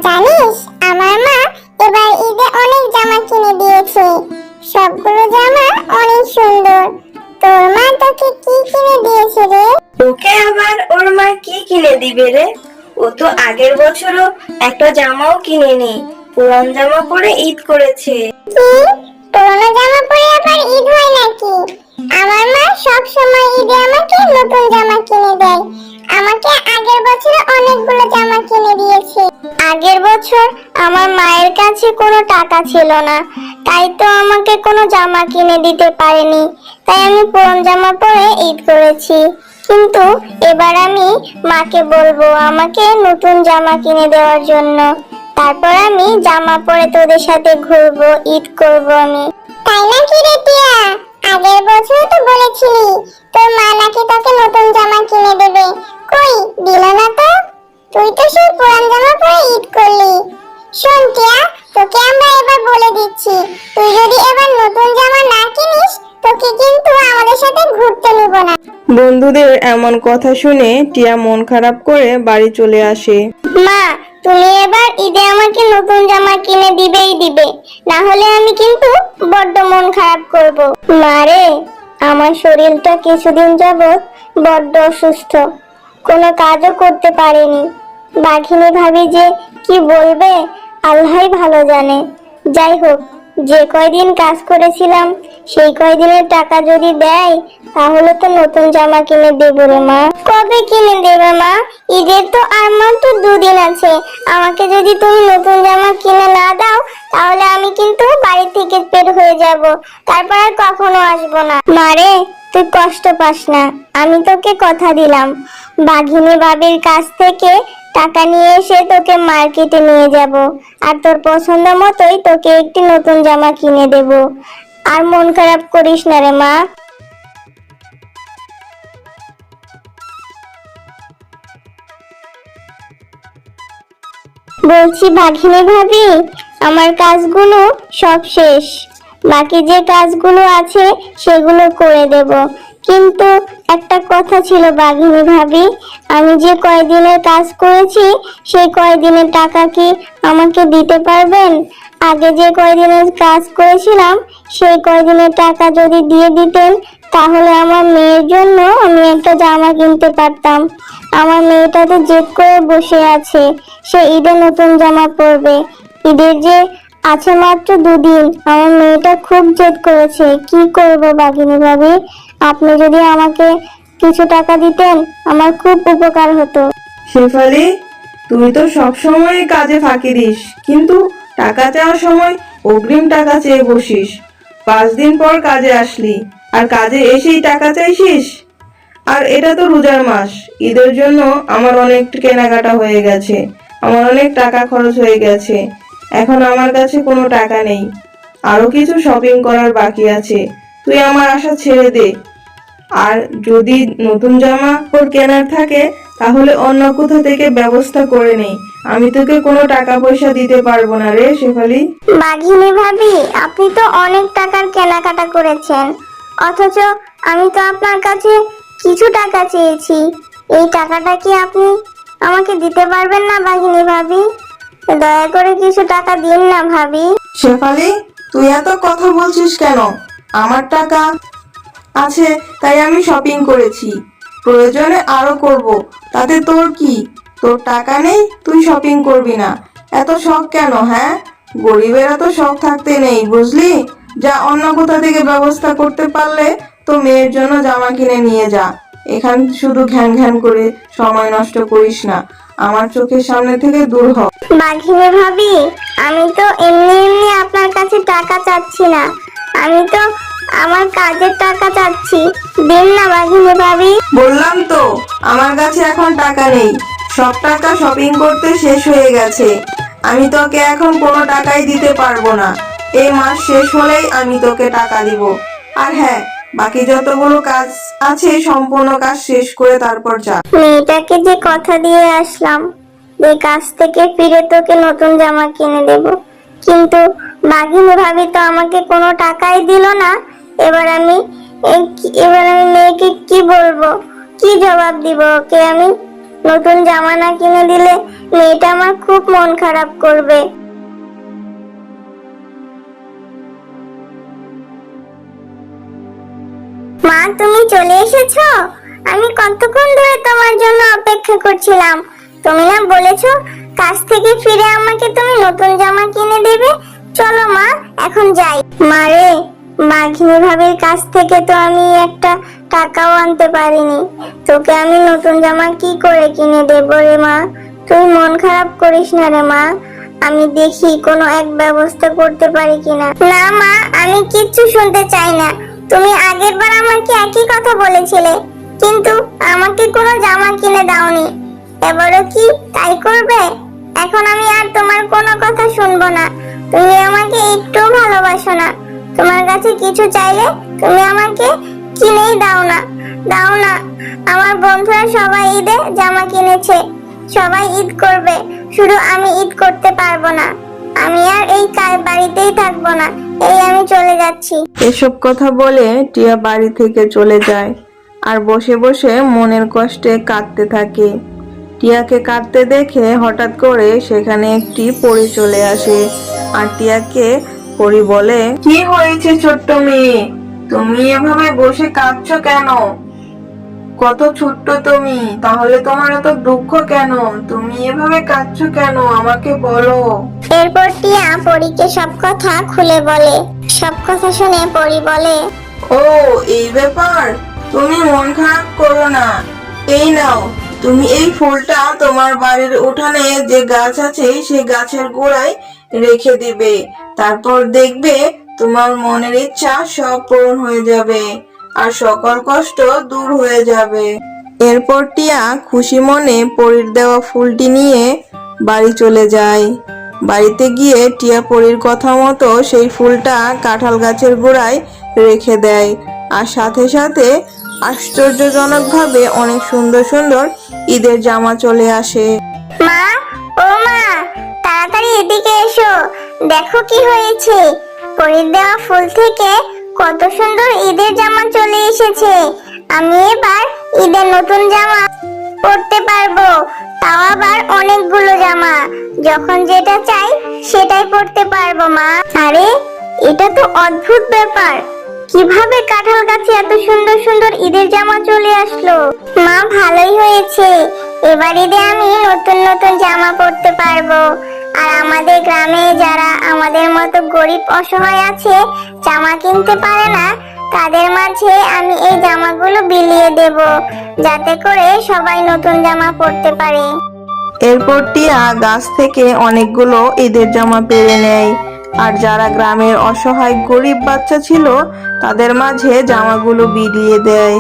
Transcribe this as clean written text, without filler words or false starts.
জানিস আমার মা এবার ঈদে অনেক জামা কিনে দিয়েছে। সবগুলো জামা অনেক সুন্দর। তোর মা তোকে কি কিনে দিয়েছে রে? ওকে আবার ওর মা কি কিনে দিবে রে? ও তো আগের বছরও একটা জামাও কিনেনি, পুরান জামা পরে ঈদ করেছে। কি, পুরনো জামা পরে আবার ঈদ হয় নাকি? আমার মা সব সময় ঈদে আমাকে নতুন জামা কিনে দেয়। আমাকে আগের বছর অনেকগুলো জামা কিনে দিয়েছে। আগের বছর আমার মায়ের কাছে কোনো টাকা ছিল না, তাই তো আমাকে কোনো জামা কিনে দিতে পারেনি। তাই আমি পুরনো জামা পরে ঈদ করেছি। কিন্তু এবার আমি মাকে বলবো আমাকে নতুন জামা কিনে দেওয়ার জন্য। তারপর আমি জামা পরে তোদের সাথে ঘুরবো, ঈদ করবো আমি। তাই নাকি রে টিয়া? আগের বছর তো বলেছিলি তোর মা নাকি তোকে নতুন জামা কিনে দেবে, কই দিল না তো? তুই তো সেই পুরান জামা পরে ঈদ করলি। শোন টিয়া, তোকে আমরা এবার বলে দিচ্ছি, তুই যদি এবার নতুন জামা না কিনিস তোকে কিন্তু আমাদের সাথে ঘুরতে নিব না। বন্ধুদের এমন কথা শুনে টিয়া মন খারাপ করে বাড়ি চলে আসে। মা, তুমি এবার ঈদে আমাকে নতুন জামা কিনে দিবেই দিবে, না হলে আমি কিন্তু বড্ড মন খারাপ করব। মা রে, আমার শরীরটা কিছুদিন যাবত বড্ড অসুস্থ, কোনো কাজও করতে পারিনি। বাঘিনী ভাবি যে কি বলবে আল্লাহই ভালো জানে। যাই হোক, যে কয়দিন কাজ করেছিলাম সেই কয়দিনের টাকা যদি দেয় তাহলে তো নতুন জামা কিনে দেবো রে মা। কবে কিনে দেবে মা? ঈদের তো আর মাত্র 2 দিন আছে। আমাকে যদি তুমি নতুন জামা কিনে না দাও তাহলে আমি কিন্তু বাড়ি থেকে বের হয়ে যাব, তারপর আর কখনো আসবো না। মারে, তুই কষ্ট পাস না, আমি তোকে কথা দিলাম বাঘিনী বাবির কাছ থেকে টাকা নিয়ে এসে তোকে মার্কেটে নিয়ে যাব, আর তোর পছন্দ মতোই তোকে একটি নতুন জামা কিনে দেব। আর মন খারাপ করিস না রে মা। বলছি বাঘিনী ভাবি, আমার কাজগুলো সব শেষ, বাকি যে কাজগুলো আছে সেগুলো করে দেব। কিন্তু একটা কথা ছিল বাঘিনী ভাবি, আমি যে কয়দিনের কাজ করেছি সেই কয়দিনের টাকা কি আমাকে দিতে পারবেন? আগে যে কয়দিনের কাজ করেছিলাম সেই কয়দিনের টাকা যদি দিয়ে দিতেন তাহলে আমার মেয়ের জন্য আমি একটা জামা কিনতে পারতাম। আমার মেয়েটা তো জেদ করে বসে আছে, সে ঈদে নতুন জামা পরবে। ঈদের যে আছে মাত্র 2 দিন, আমার মেয়েটা খুব জেদ করেছে। কি করব বাঘিনী ভাবি, আপনি যদি আমাকে কিছু টাকা দিতেন আমার খুব উপকার হতো। শেফালি, তুই তো সব সময় কাজে ফাঁকি দিস, কিন্তু টাকা চাওয়ার সময় অগ্রিম টাকা চেয়ে বসিস। 5 দিন পর কাজে আসলি আর কাজে এসেই টাকা চাইছিস। আর এটা তো রোজার মাস, ঈদের জন্য আমার অনেক কেনাকাটা হয়ে গেছে, আমার অনেক টাকা খরচ হয়ে গেছে। এখন আমার কাছে কোনো টাকা নেই, আরো কিছু শপিং করার বাকি আছে। তুই আমার আশা ছেড়ে দে। আর যদি নতুন জামা কাপড় কেনার থাকে তাহলে অন্য কোথা থেকে ব্যবস্থা করে নেই। আমি তোকে কোনো টাকা পয়সা দিতে পারবো না রে শেফালি। বাঘিনী ভাবি, আপনি তো অনেক টাকার কেনাকাটা করেছেন, অথচ আমি তো আপনার কাছে কিছু টাকা চেয়েছি। এই টাকাটা কি আপনি আমাকে দিতে পারবেন না বাঘিনী ভাবি? দয়া করে কিছু টাকা দিন না ভাবি। শেফালি, তুই এত কথা বলছিস কেন? আমার টাকা আছে তাই আমি শপিং করেছি, প্রয়োজনে আরো করব, তাতে তোর কি? তোর টাকা নেই, তুই শপিং করবি না, এত শখ কেন? হ্যাঁ, গরিবের এত শখ থাকতে নেই, বুঝলি? যা অন্য কোথা থেকে ব্যবস্থা করতে পারলে তো মেয়ের জন্য জামা কিনে নিয়ে যা। এখান শুধু ঘ্যান ঘ্যান করে সময় নষ্ট করিস না, আমার চোখের সামনে থেকে দূর হ। বাঘিনী ভাবি, আমি তো এমনি এমনি আপনার কাছে টাকা চাচ্ছি না, আমি তো আমার কাজের টাকা চাচ্ছি। দিন না বাঘিনী ভাবি। বললাম তো আমার কাছে এখন টাকা নেই, সব টাকা শপিং করতে শেষ হয়ে গেছে। আমি তোকে এখন কোনো টাকাই দিতে পারবো না। এই মাস শেষ হলেই আমি তোকে টাকা দিব। আর হ্যাঁ, বাকি যতগুলো কাজ আছে সম্পূর্ণ কাজ শেষ করে তারপর যা। মেয়েটাকে যে কথা দিয়ে আসলাম যে কাজ থেকে ফিরে তোকে নতুন জামা কিনে দেব, কিন্তু বাঘিনী ভাবি তো আমাকে কোনো টাকাই দিল না। এবার আমি মেয়েকে কি বলবো, কি জবাব দিব ওকে আমি? নতুন জামা না কিনে দিলে মেয়েটা আমার খুব মন খারাপ করবে। মা, তুমি চলে এসেছো? আমি কতক্ষণ ধরে তোমার জন্য অপেক্ষা করছিলাম। তুমি না বলেছো কাজ থেকে ফিরে আমাকে তুমি নতুন জামা কিনে দেবে? চলো মা, এখন যাই। মারে, মাঘিনী ভাবির কাছ থেকে তো আমি একটা টাকাও আনতে পারিনি। তোকে আমি নতুন জামা কি করে কিনে দেবো রে মা? তুই মন খারাপ করিস না রে মা। আমি দেখি কোনো এক ব্যবস্থা করতে পারি কিনা। না মা, আমি কিচ্ছু শুনতে চাই না। তুমি আগের বার আমাকে একই কথা বলেছিলে, কিন্তু আমাকে কোনো জামা কিনে দাওনি। এবারও কি তাই করবে? এখন আমি আর তোমার কোনো কথা শুনবো না। তুমি আমাকে একটু ভালোবাসো না। তোমার কাছে কিছু চাইলে তুমি আমাকে কিনেই দাও না। দাও না। আমার বন্ধুরা সবাই ঈদে জামা কিনেছে, সবাই ঈদ করবে, শুধু আমি ঈদ করতে পারবো না। আমি আর এই বাড়িতেই থাকবো না। এই আমি চলে যাচ্ছি। এসব কথা বলে টিয়া বাড়ি থেকে চলে যায় আর বসে বসে মনের কষ্টে কাঁদতে থাকে। টিয়াকে কাঁদতে দেখে হঠাৎ করে সেখানে একটি পরী চলে আসে আর টিয়াকে পরী বলে, কি হয়েছে ছোট্ট মেয়ে, তুমি এভাবে বসে কাঁদছো কেন? কত ছোট্ট তুমি, তাহলে তোমার এত দুঃখ কেন? তুমি এভাবে কাঁদছো কেন, আমাকে বলো। এরপর টিয়া পরীকে সব কথা খুলে বলে। সব কথা শুনে পরী বলে, ও এই ব্যাপার, তুমি মন খারাপ করো না। এই নাও, তুমি এই ফুলটা তোমার বাড়ির উঠানে যে গাছ আছে সেই গাছের গোড়ায় রেখে দিবে। তারপর দেখবে তোমার মনের ইচ্ছা সব পূরণ হয়ে যাবে আর সকল কষ্ট দূর হয়ে যাবে। এরপর টিয়া খুশি মনে পরীর দেওয়া ফুলটি নিয়ে বাড়ি চলে যায়। বাড়িতে গিয়ে টিয়া পরীর কথা মতো সেই ফুলটা কাঁঠাল গাছের গোড়ায় রেখে দেয় আর সাথে সাথে আশ্চর্যজনকভাবে অনেক সুন্দর সুন্দর ঈদের জামা চলে আসে। মা, ও মা, তাড়াতাড়ি এদিকে এসো, দেখো কি হয়েছে। পরীর দেওয়া ফুল থেকে কত সুন্দর ঈদের জামা চলে এসেছে। আমি এবার ঈদের নতুন জামা পরতে পারবো, তাও আবার অনেকগুলো জামা। যখন যেটা চাই সেটাই পরতে পারবো মা। আরে, এটা তো অদ্ভুত ব্যাপার। কিভাবে কাঁঠাল গাছে এত সুন্দর সুন্দর ঈদের জামা চলে আসলো? মা, ভালোই হয়েছে। এবার ঈদে আমি নতুন নতুন জামা পরতে পারবো। আর আমাদের গ্রামে যারা আমাদের মতো গরিব অসহায় আছে, জামা কিনতে পারে না, তাদের মাঝে আমি এই জামাগুলো বিলিয়ে দেব, যাতে করে সবাই নতুন জামা পরতে পারে। এরপর টিয়া গাছ থেকে অনেকগুলো ঈদের জামা পেরে নেয় আর যারা গ্রামের অসহায় গরিব বাচ্চা ছিল তাদের মাঝে জামাগুলো বিলিয়ে দেয়।